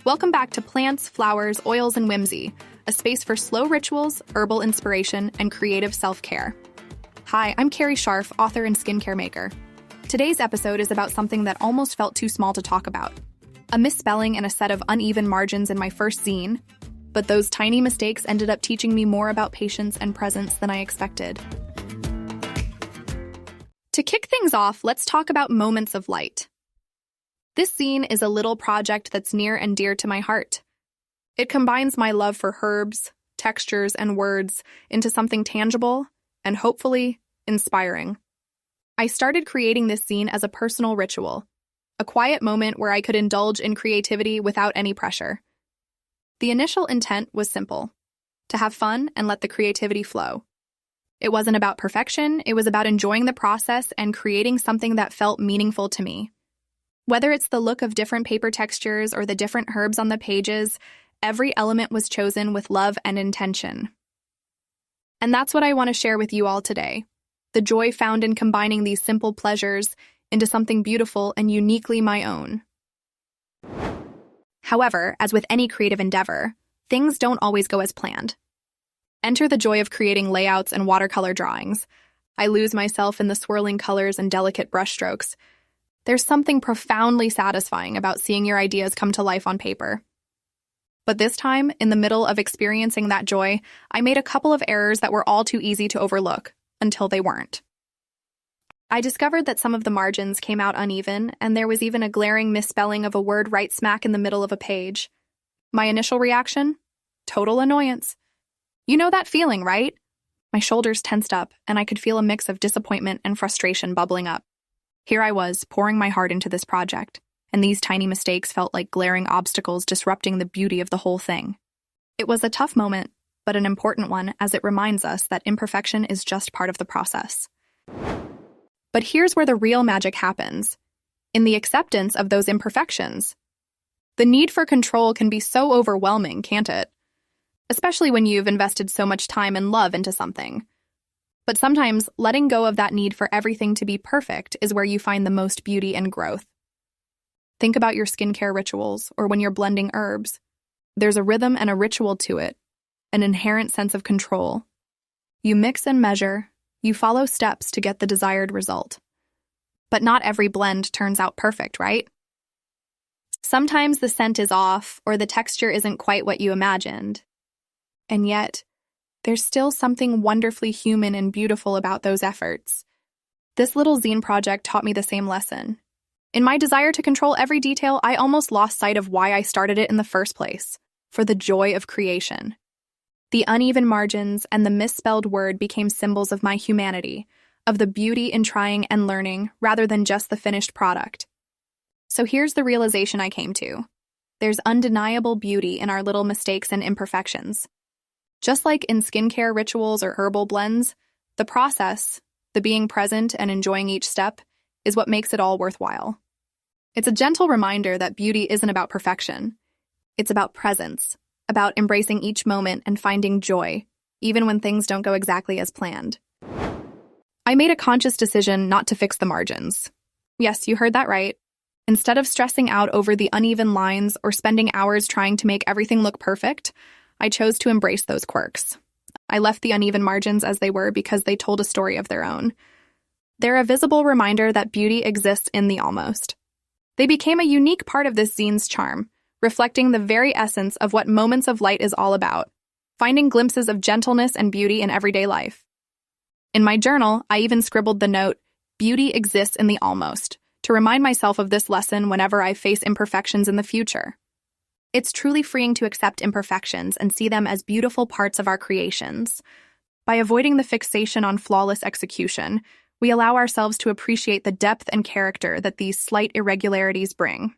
Welcome back to Plants, Flowers, Oils, and Whimsy, a space for slow rituals, herbal inspiration, and creative self-care. Hi, I'm Carrie Scharf, author and skincare maker. Today's episode is about something that almost felt too small to talk about. A misspelling and a set of uneven margins in my first zine, but those tiny mistakes ended up teaching me more about patience and presence than I expected. To kick things off, let's talk about moments of light. This zine is a little project that's near and dear to my heart. It combines my love for herbs, textures, and words into something tangible and hopefully inspiring. I started creating this zine as a personal ritual, a quiet moment where I could indulge in creativity without any pressure. The initial intent was simple: to have fun and let the creativity flow. It wasn't about perfection, it was about enjoying the process and creating something that felt meaningful to me. Whether it's the look of different paper textures or the different herbs on the pages, every element was chosen with love and intention. And that's what I want to share with you all today: the joy found in combining these simple pleasures into something beautiful and uniquely my own. However, as with any creative endeavor, things don't always go as planned. Enter the joy of creating layouts and watercolor drawings. I lose myself in the swirling colors and delicate brushstrokes. There's something profoundly satisfying about seeing your ideas come to life on paper. But this time, in the middle of experiencing that joy, I made a couple of errors that were all too easy to overlook, until they weren't. I discovered that some of the margins came out uneven, and there was even a glaring misspelling of a word right smack in the middle of a page. My initial reaction? Total annoyance. You know that feeling, right? My shoulders tensed up, and I could feel a mix of disappointment and frustration bubbling up. Here I was, pouring my heart into this project, and these tiny mistakes felt like glaring obstacles disrupting the beauty of the whole thing. It was a tough moment, but an important one, as it reminds us that imperfection is just part of the process. But here's where the real magic happens: in the acceptance of those imperfections. The need for control can be so overwhelming, can't it? Especially when you've invested so much time and love into something. But sometimes letting go of that need for everything to be perfect is where you find the most beauty and growth. Think about your skincare rituals or when you're blending herbs. There's a rhythm and a ritual to it, an inherent sense of control. You mix and measure, you follow steps to get the desired result. But not every blend turns out perfect, right? Sometimes the scent is off or the texture isn't quite what you imagined. And yet, there's still something wonderfully human and beautiful about those efforts. This little zine project taught me the same lesson. In my desire to control every detail, I almost lost sight of why I started it in the first place: for the joy of creation. The uneven margins and the misspelled word became symbols of my humanity, of the beauty in trying and learning rather than just the finished product. So here's the realization I came to: there's undeniable beauty in our little mistakes and imperfections. Just like in skincare rituals or herbal blends, the process, the being present and enjoying each step, is what makes it all worthwhile. It's a gentle reminder that beauty isn't about perfection. It's about presence, about embracing each moment and finding joy, even when things don't go exactly as planned. I made a conscious decision not to fix the margins. Yes, you heard that right. Instead of stressing out over the uneven lines or spending hours trying to make everything look perfect, I chose to embrace those quirks. I left the uneven margins as they were because they told a story of their own. They're a visible reminder that beauty exists in the almost. They became a unique part of this zine's charm, reflecting the very essence of what Moments of Light is all about: finding glimpses of gentleness and beauty in everyday life. In my journal, I even scribbled the note, "Beauty exists in the almost," to remind myself of this lesson whenever I face imperfections in the future. It's truly freeing to accept imperfections and see them as beautiful parts of our creations. By avoiding the fixation on flawless execution, we allow ourselves to appreciate the depth and character that these slight irregularities bring.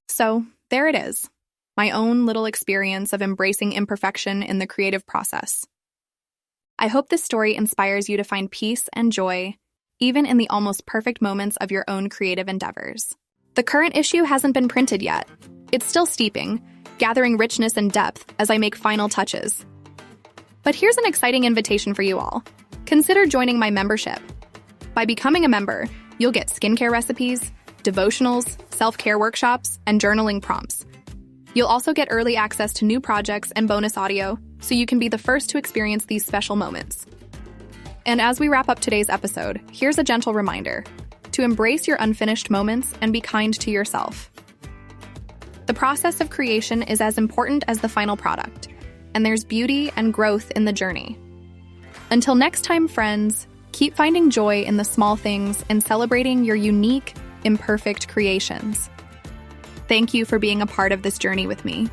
So, there it is, my own little experience of embracing imperfection in the creative process. I hope this story inspires you to find peace and joy, even in the almost perfect moments of your own creative endeavors. The current issue hasn't been printed yet. It's still steeping, gathering richness and depth as I make final touches. But here's an exciting invitation for you all. Consider joining my membership. By becoming a member, you'll get skincare recipes, devotionals, self-care workshops, and journaling prompts. You'll also get early access to new projects and bonus audio, so you can be the first to experience these special moments. And as we wrap up today's episode, here's a gentle reminder to embrace your unfinished moments and be kind to yourself. The process of creation is as important as the final product, and there's beauty and growth in the journey. Until next time, friends, keep finding joy in the small things and celebrating your unique, imperfect creations. Thank you for being a part of this journey with me.